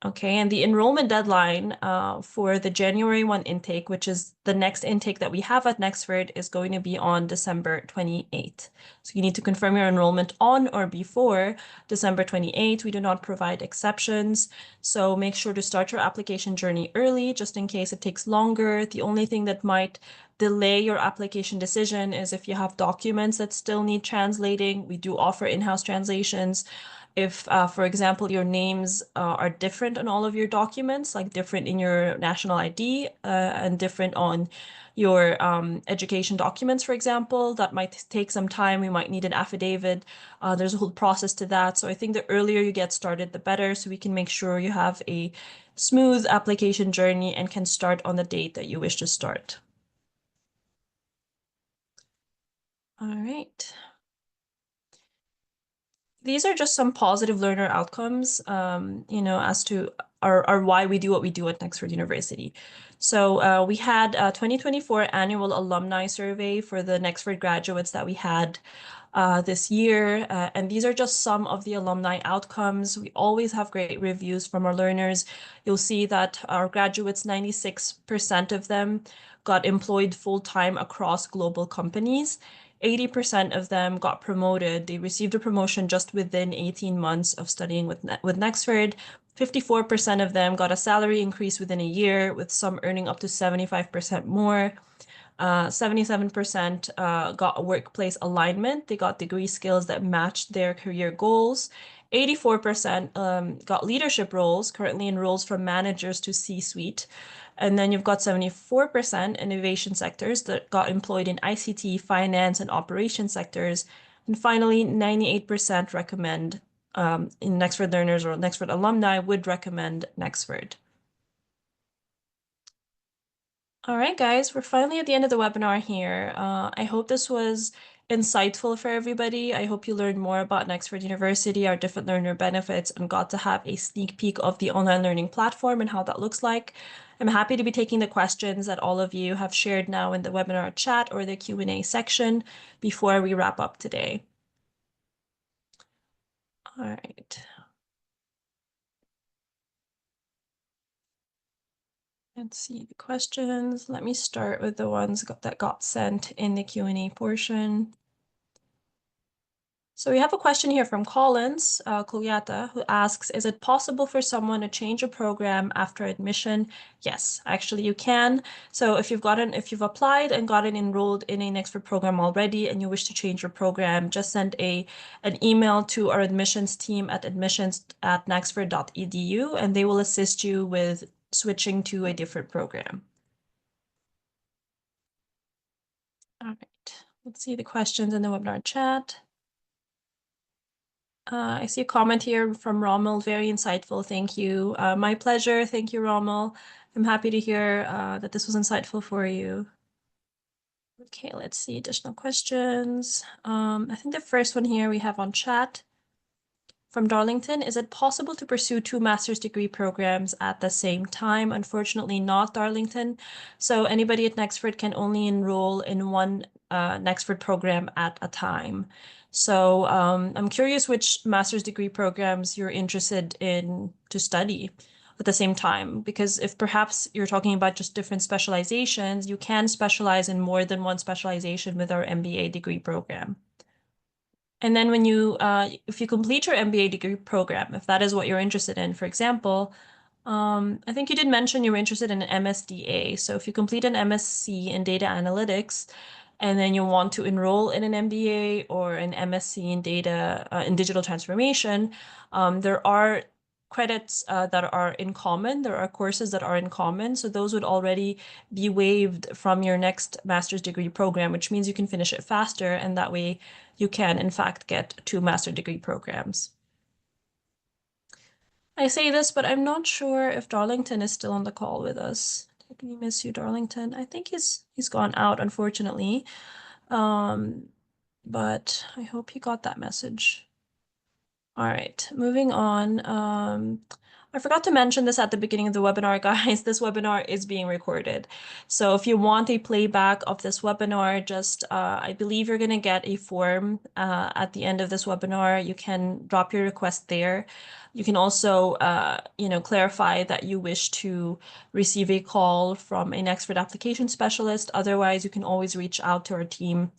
Okay, and the enrollment deadline for the January 1 intake, which is the next intake that we have at Nexford, is going to be on December 28th. So you need to confirm your enrollment on or before December 28th. We do not provide exceptions. So make sure to start your application journey early, just in case it takes longer. The only thing that might delay your application decision is if you have documents that still need translating. We do offer in-house translations. If, for example, your names are different on all of your documents, like different in your national ID and different on your education documents, for example, that might take some time. We might need an affidavit. There's a whole process to that. So I think the earlier you get started, the better, so we can make sure you have a smooth application journey and can start on the date that you wish to start. All right. These are just some positive learner outcomes, as to our why we do what we do at Nexford University. So we had a 2024 annual alumni survey for the Nexford graduates that we had this year. And these are just some of the alumni outcomes. We always have great reviews from our learners. You'll see that our graduates, 96% of them got employed full-time across global companies. 80% of them got promoted. They received a promotion just within 18 months of studying with Nexford. 54% of them got a salary increase within a year, with some earning up to 75% more. 77% got a workplace alignment. They got degree skills that matched their career goals. 84% got leadership roles, currently in roles from managers to C-suite. And then you've got 74% innovation sectors that got employed in ICT, finance, and operation sectors. And finally, 98% recommend in Nexford learners or Nexford alumni would recommend Nexford. All right, guys, we're finally at the end of the webinar here. I hope this was insightful for everybody. I hope you learned more about Nexford University, our different learner benefits, and got to have a sneak peek of the online learning platform and how that looks like. I'm happy to be taking the questions that all of you have shared now in the webinar chat or the Q&A section before we wrap up today. All right. Let's see the questions. Let me start with the ones that got sent in the Q&A portion. So we have a question here from Collins Kulyata, who asks, is it possible for someone to change a program after admission? Yes, actually you can. So if you've applied and gotten enrolled in a Nexford program already and you wish to change your program, just send an email to our admissions team at admissions@nexford.edu, and they will assist you with switching to a different program. All right, let's see the questions in the webinar chat. I see a comment here from Rommel, very insightful, thank you. My pleasure, thank you, Rommel. I'm happy to hear that this was insightful for you. Okay, let's see additional questions. I think the first one here we have on chat. From Darlington, is it possible to pursue 2 master's degree programs at the same time? Unfortunately not, Darlington. So anybody at Nexford can only enroll in one Nexford program at a time. So I'm curious which master's degree programs you're interested in to study at the same time, because if perhaps you're talking about just different specializations, you can specialize in more than one specialization with our MBA degree program. And then when you, if you complete your MBA degree program, if that is what you're interested in, for example, I think you did mention you were interested in an MSDA. So if you complete an MSc in data analytics, and then you want to enroll in an MBA or an MSc in data, in digital transformation, there are credits that are in common. There are courses that are in common. So those would already be waived from your next master's degree program, which means you can finish it faster. And that way you can, in fact, get 2 master's degree programs. I say this, but I'm not sure if Darlington is still on the call with us. Did we miss you, Darlington? I think he's gone out, unfortunately. But I hope he got that message. All right, moving on. I forgot to mention this at the beginning of the webinar, guys. This webinar is being recorded. So if you want a playback of this webinar, just I believe you're going to get a form at the end of this webinar. You can drop your request there. You can also, clarify that you wish to receive a call from a Nexford application specialist. Otherwise, you can always reach out to our team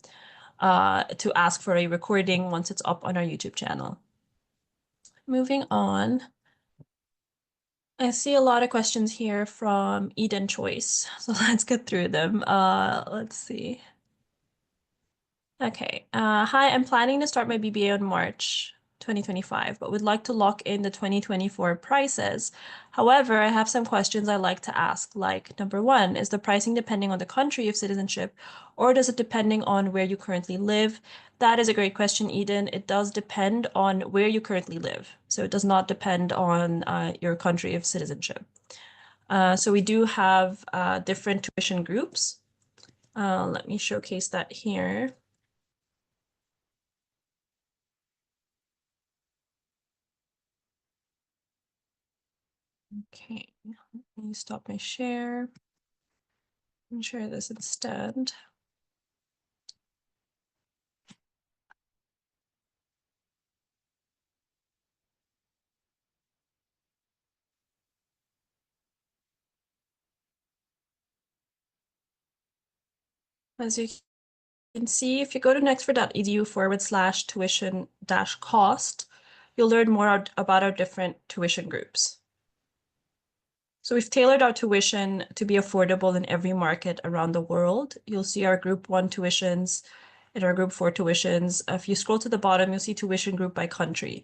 to ask for a recording once it's up on our YouTube channel. Moving on. I see a lot of questions here from Eden Choice, so let's get through them. Let's see. Okay. Hi, I'm planning to start my BBA on March 2025, but would like to lock in the 2024 prices. However, I have some questions I'd like to ask, like number 1, is the pricing depending on the country of citizenship, or does it depending on where you currently live? That is a great question, Eden. It does depend on where you currently live. So it does not depend on your country of citizenship. So we do have different tuition groups. Let me showcase that here. Okay, let me stop my share and share this instead. As you can see, if you go to nexford.edu/tuition-cost, you'll learn more about our different tuition groups. So we've tailored our tuition to be affordable in every market around the world. You'll see our Group 1 tuitions and our Group 4 tuitions. If you scroll to the bottom, you'll see tuition group by country.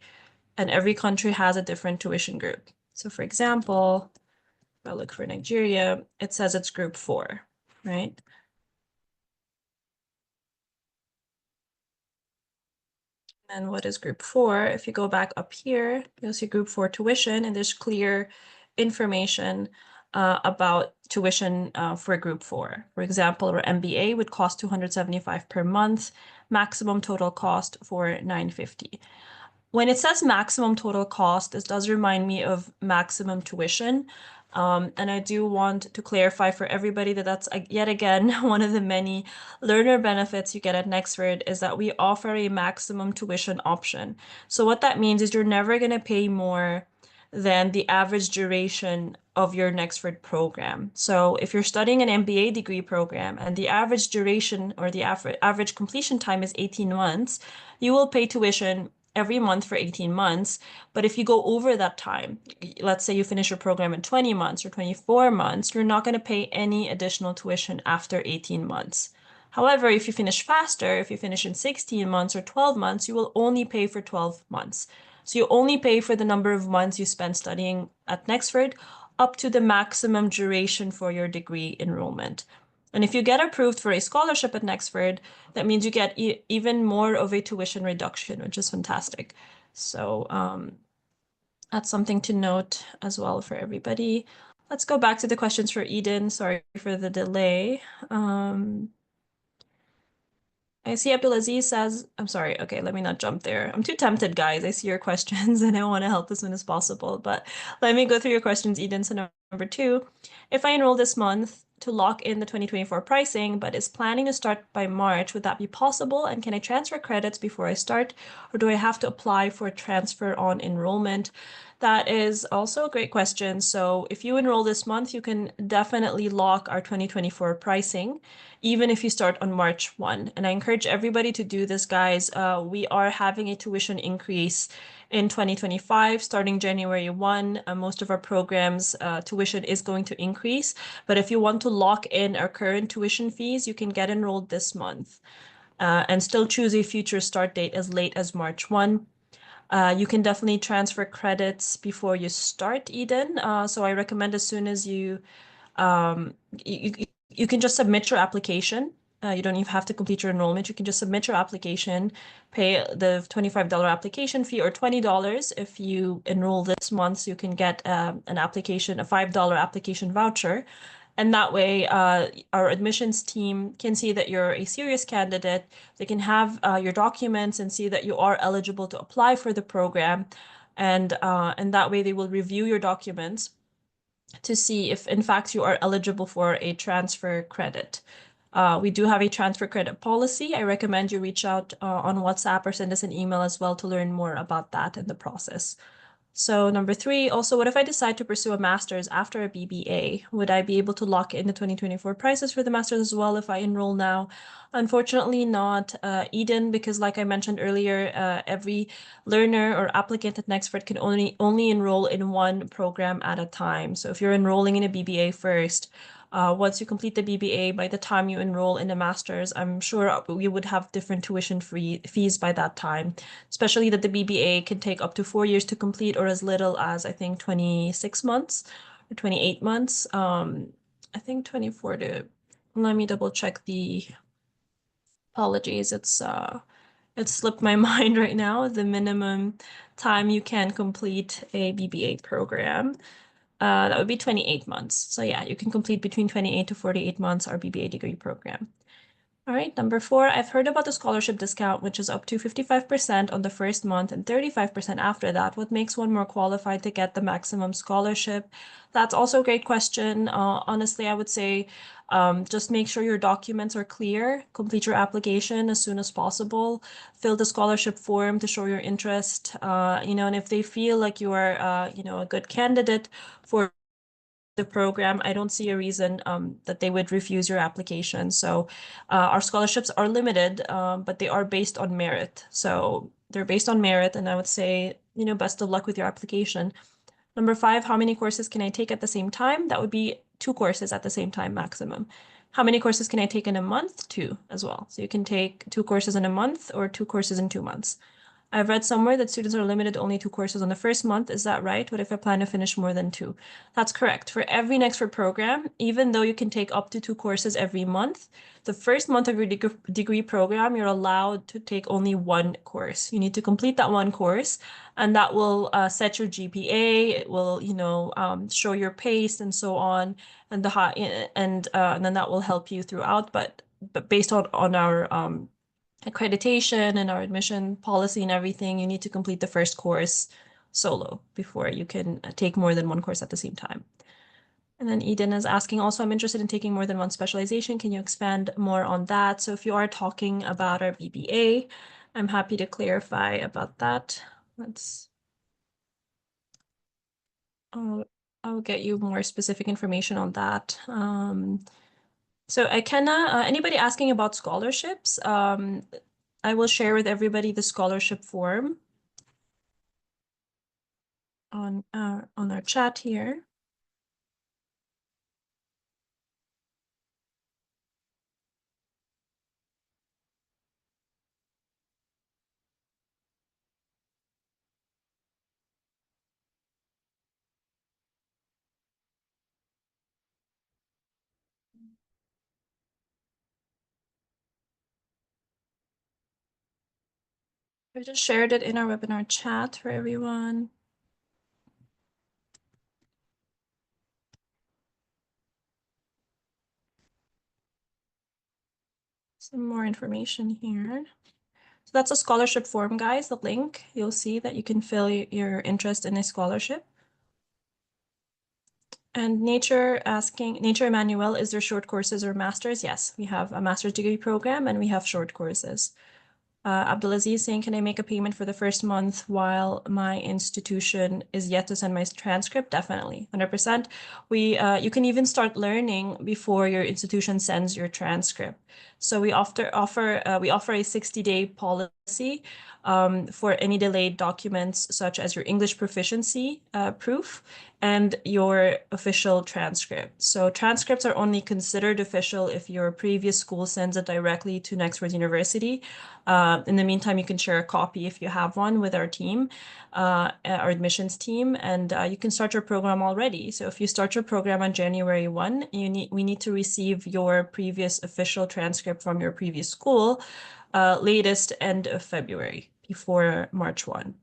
And every country has a different tuition group. So for example, if I look for Nigeria, it says it's Group 4, right? And what is Group 4? If you go back up here, you'll see Group 4 tuition, and there's clear information about tuition for Group 4. For example, our MBA would cost $275 per month, maximum total cost for $950. When it says maximum total cost, this does remind me of maximum tuition. And I do want to clarify for everybody that that's yet again one of the many learner benefits you get at Nexford is that we offer a maximum tuition option. So what that means is you're never going to pay more than the average duration of your Nexford program. So if you're studying an MBA degree program and the average duration or the average completion time is 18 months, you will pay tuition every month for 18 months. But if you go over that time, let's say you finish your program in 20 months or 24 months, you're not going to pay any additional tuition after 18 months. However, if you finish faster, if you finish in 16 months or 12 months, you will only pay for 12 months. So you only pay for the number of months you spend studying at Nexford up to the maximum duration for your degree enrollment. And if you get approved for a scholarship at Nexford, that means you get even more of a tuition reduction, which is fantastic. So that's something to note as well for everybody. Let's go back to the questions for Eden. Sorry for the delay. I see Abdulaziz says, I'm sorry, okay, let me not jump there. I'm too tempted, guys. I see your questions and I want to help as soon as possible, but let me go through your questions, Eden. So number 2, if I enroll this month to lock in the 2024 pricing, but is planning to start by March, would that be possible? And can I transfer credits before I start, or do I have to apply for a transfer on enrollment? That is also a great question. So if you enroll this month, you can definitely lock our 2024 pricing, even if you start on March 1. And I encourage everybody to do this, guys. We are having a tuition increase in 2025, starting January 1. Most of our programs, tuition is going to increase. But if you want to lock in our current tuition fees, you can get enrolled this month and still choose a future start date as late as March 1. You can definitely transfer credits before you start, Eden. So I recommend as soon as you can just submit your application. You don't even have to complete your enrollment. You can just submit your application, pay the $25 application fee or $20 if you enroll this month. So you can get a $5 application voucher. And that way, our admissions team can see that you're a serious candidate. They can have your documents and see that you are eligible to apply for the program. And that way, they will review your documents to see if, in fact, you are eligible for a transfer credit. We do have a transfer credit policy. I recommend you reach out on WhatsApp or send us an email as well to learn more about that and the process. So number 3, also, what if I decide to pursue a master's after a BBA? Would I be able to lock in the 2024 prices for the master's as well if I enroll now? Unfortunately not, Eden, because like I mentioned earlier, every learner or applicant at Nexford can only enroll in one program at a time. So if you're enrolling in a BBA first, once you complete the BBA, by the time you enroll in the master's, I'm sure we would have different tuition fees by that time, especially that the BBA can take up to 4 years to complete or as little as, I think, 26 months or 28 months. I think 24 to, let me double check the, apologies, it slipped my mind right now, the minimum time you can complete a BBA program. That would be 28 months. So yeah, you can complete between 28 to 48 months our BBA degree program. All right, number 4, I've heard about the scholarship discount, which is up to 55% on the first month and 35% after that. What makes one more qualified to get the maximum scholarship? That's also a great question. Honestly, I would say just make sure your documents are clear, complete your application as soon as possible, fill the scholarship form to show your interest, and if they feel like you are, a good candidate for the program, I don't see a reason that they would refuse your application. So our scholarships are limited, but they are based on merit. So they're based on merit, and I would say, best of luck with your application. Number 5, how many courses can I take at the same time? That would be 2 courses at the same time maximum. How many courses can I take in a month? 2 as well. So you can take 2 courses in a month or 2 courses in 2 months. I've read somewhere that students are limited to only 2 courses on the first month. Is that right? What if I plan to finish more than 2? That's correct. For every Nexford program, even though you can take up to 2 courses every month, the first month of your degree program, you're allowed to take only 1 course. You need to complete that 1 course, and that will set your GPA. It will, show your pace and so on, and and then that will help you throughout. But based on our accreditation and our admission policy and everything, you need to complete the first course solo before you can take more than 1 course at the same time. And then Eden is asking also, I'm interested in taking more than one specialization. Can you expand more on that? So if you are talking about our BBA, I'm happy to clarify about that. I'll get you more specific information on that. So anybody asking about scholarships, I will share with everybody the scholarship form on our chat here. I just shared it in our webinar chat for everyone. Some more information here. So that's a scholarship form, guys. The link, you'll see that you can fill your interest in a scholarship. And Nature Emmanuel, is there short courses or masters? Yes, we have a master's degree program and we have short courses. Abdulaziz saying, can I make a payment for the first month while my institution is yet to send my transcript? Definitely, 100%. You can even start learning before your institution sends your transcript. So we offer a 60-day policy for any delayed documents, such as your English proficiency proof and your official transcript. So transcripts are only considered official if your previous school sends it directly to Nexford University. In the meantime, you can share a copy if you have one with our team, our admissions team, and you can start your program already. So if you start your program on January 1, we need to receive your previous official transcript from your previous school, latest end of February, before March 1.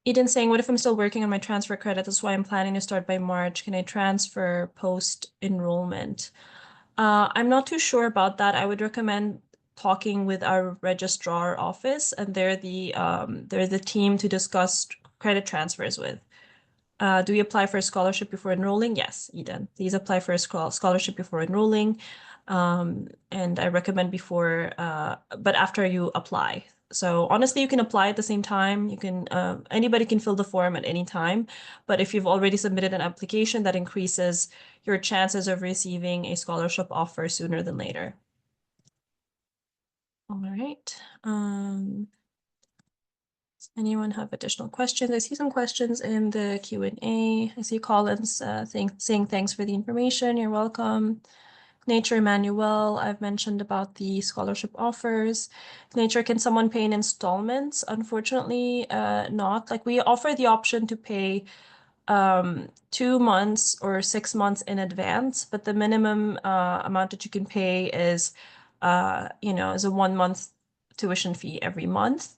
Eden saying, what if I'm still working on my transfer credit? That's why I'm planning to start by March. Can I transfer post-enrollment? I'm not too sure about that. I would recommend talking with our registrar office, and they're the team to discuss credit transfers with. Do we apply for a scholarship before enrolling? Yes, Eden. Please apply for a scholarship before enrolling. And I recommend but after you apply. So honestly, you can apply at the same time. Anybody can fill the form at any time. But if you've already submitted an application, that increases your chances of receiving a scholarship offer sooner than later. All right. Does anyone have additional questions? I see some questions in the Q&A. I see Collins saying thanks for the information. You're welcome. Nature Emmanuel, I've mentioned about the scholarship offers. Nature, can someone pay in installments? Unfortunately, not. Like, we offer the option to pay 2 months or 6 months in advance, but the minimum amount that you can pay is a 1 month tuition fee every month.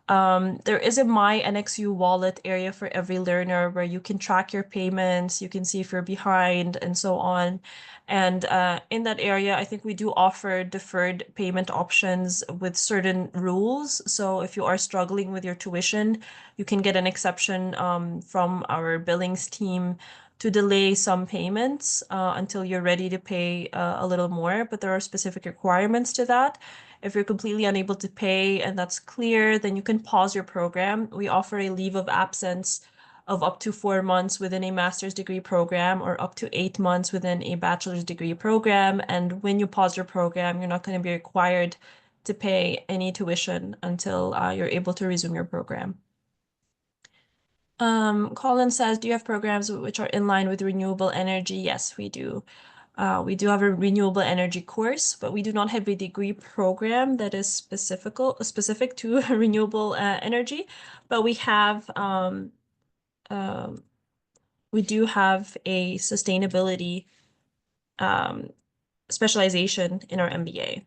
There is a My NXU wallet area for every learner where you can track your payments, you can see if you're behind, and so on. And in that area, I think we do offer deferred payment options with certain rules. So if you are struggling with your tuition, you can get an exception from our billings team to delay some payments until you're ready to pay a little more, but there are specific requirements to that. If you're completely unable to pay and that's clear, then you can pause your program. We offer a leave of absence of up to 4 months within a master's degree program or up to 8 months within a bachelor's degree program. And when you pause your program, you're not going to be required to pay any tuition until you're able to resume your program. Colin says, do you have programs which are in line with renewable energy? Yes, we do. We do have a renewable energy course, but we do not have a degree program that is specific to renewable energy. But we do have a sustainability specialization in our MBA.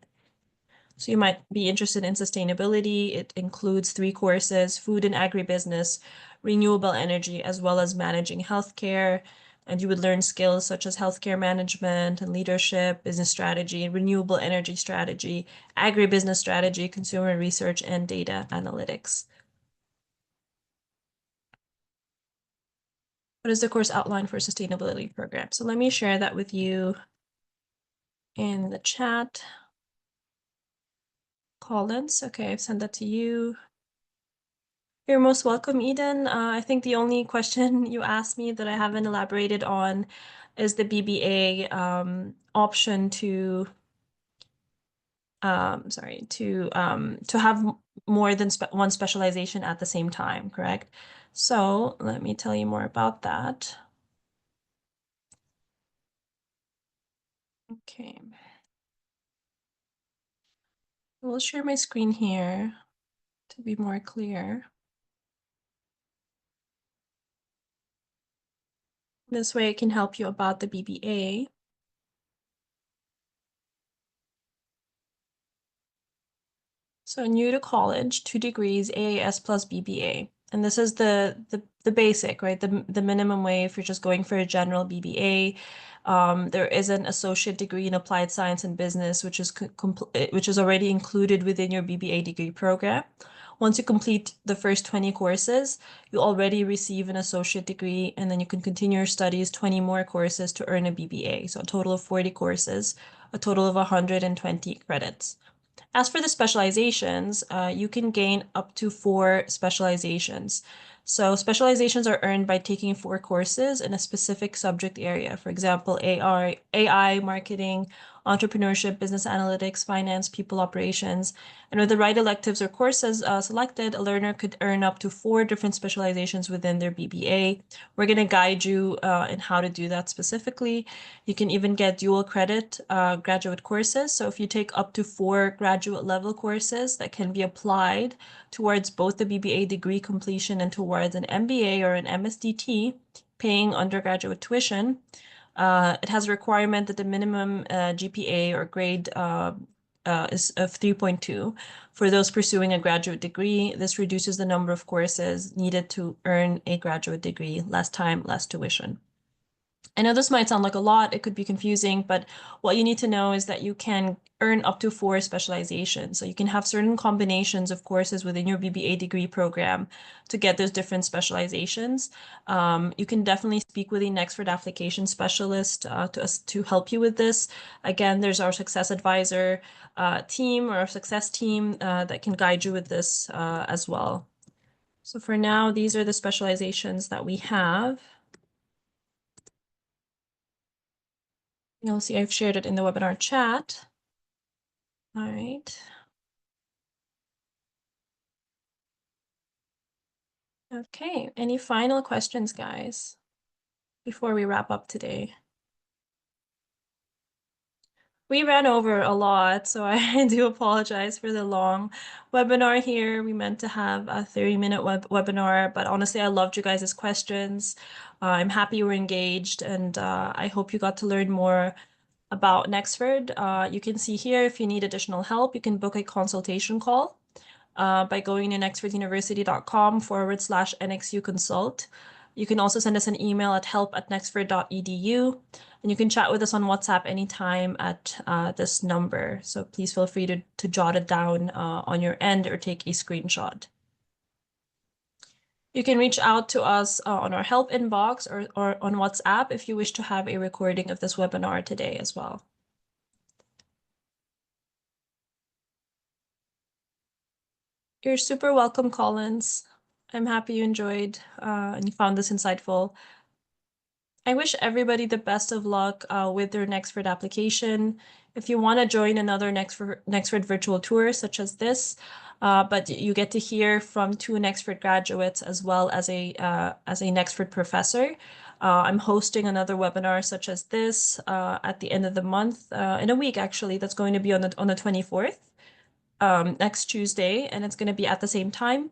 So you might be interested in sustainability. It includes 3 courses: food and agribusiness, renewable energy, as well as managing healthcare. And you would learn skills such as healthcare management and leadership, business strategy, renewable energy strategy, agribusiness strategy, consumer research, and data analytics. What is the course outline for sustainability program? So let me share that with you in the chat. Collins, okay, I've sent that to you. You're most welcome, Eden. I think the only question you asked me that I haven't elaborated on is the BBA option to have more than one specialization at the same time, correct? So let me tell you more about that. Okay. We'll share my screen here to be more clear. This way I can help you about the BBA. So new to college, 2 degrees, AAS plus BBA. And this is the basic, right? The minimum way if you're just going for a general BBA. There is an associate degree in applied science and business, which is already included within your BBA degree program. Once you complete the first 20 courses, you already receive an associate degree, and then you can continue your studies, 20 more courses to earn a BBA. So a total of 40 courses, a total of 120 credits. As for the specializations, you can gain up to 4 specializations. So specializations are earned by taking 4 courses in a specific subject area. For example, AI, marketing, entrepreneurship, business analytics, finance, people operations. And with the right electives or courses selected, a learner could earn up to 4 different specializations within their BBA. We're going to guide you in how to do that specifically. You can even get dual credit graduate courses. So if you take up to 4 graduate level courses that can be applied towards both the BBA degree completion and towards an MBA or an MSDT, paying undergraduate tuition, it has a requirement that the minimum GPA or grade is of 3.2. For those pursuing a graduate degree, this reduces the number of courses needed to earn a graduate degree, less time, less tuition. I know this might sound like a lot, it could be confusing, but what you need to know is that you can earn up to 4 specializations. So you can have certain combinations of courses within your BBA degree program to get those different specializations. You can definitely speak with a Nexford application specialist to help you with this. Again, there's our success advisor team or our success team that can guide you with this as well. So for now, these are the specializations that we have. You'll see I've shared it in the webinar chat. All right. Okay, any final questions, guys, before we wrap up today? We ran over a lot, so I do apologize for the long webinar here. We meant to have a 30-minute webinar, but honestly, I loved you guys' questions. I'm happy you were engaged, and I hope you got to learn more about Nexford. You can see here, if you need additional help, you can book a consultation call by going to nexforduniversity.com/NXU consult. You can also send us an email at help@nexford.edu, and you can chat with us on WhatsApp anytime at this number. So please feel free to jot it down on your end or take a screenshot. You can reach out to us on our help inbox or on WhatsApp if you wish to have a recording of this webinar today as well. You're super welcome, Collins. I'm happy you enjoyed and you found this insightful. I wish everybody the best of luck with their Nexford application. If you want to join another Nexford Virtual Tour such as this, but you get to hear from 2 Nexford graduates as well as a Nexford professor, I'm hosting another webinar such as this at the end of the month, in a week actually, that's going to be on the 24th, next Tuesday, and it's going to be at the same time.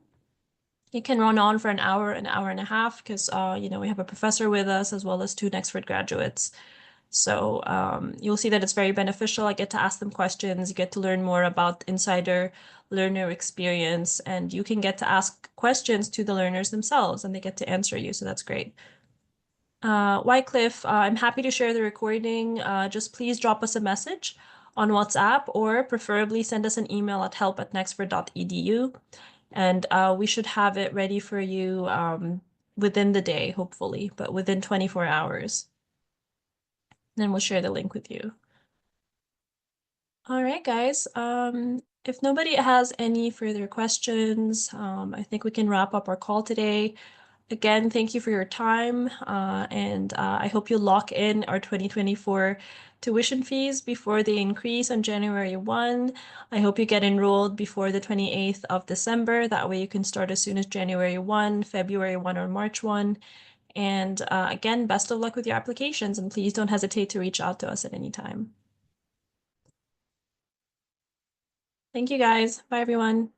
It can run on for an hour and a half because we have a professor with us as well as two Nexford graduates. So you'll see that it's very beneficial. I get to ask them questions. You get to learn more about insider learner experience, and you can get to ask questions to the learners themselves, and they get to answer you. So that's great. Wycliffe, I'm happy to share the recording. Just please drop us a message on WhatsApp or preferably send us an email at help@nexford.edu. And we should have it ready for you within the day, hopefully, but within 24 hours. Then we'll share the link with you. All right, guys. If nobody has any further questions, I think we can wrap up our call today. Again, thank you for your time, and I hope you lock in our 2024 tuition fees before they increase on January 1. I hope you get enrolled before the 28th of December. That way you can start as soon as January 1, February 1, or March 1. And again, best of luck with your applications, and please don't hesitate to reach out to us at any time. Thank you, guys. Bye, everyone.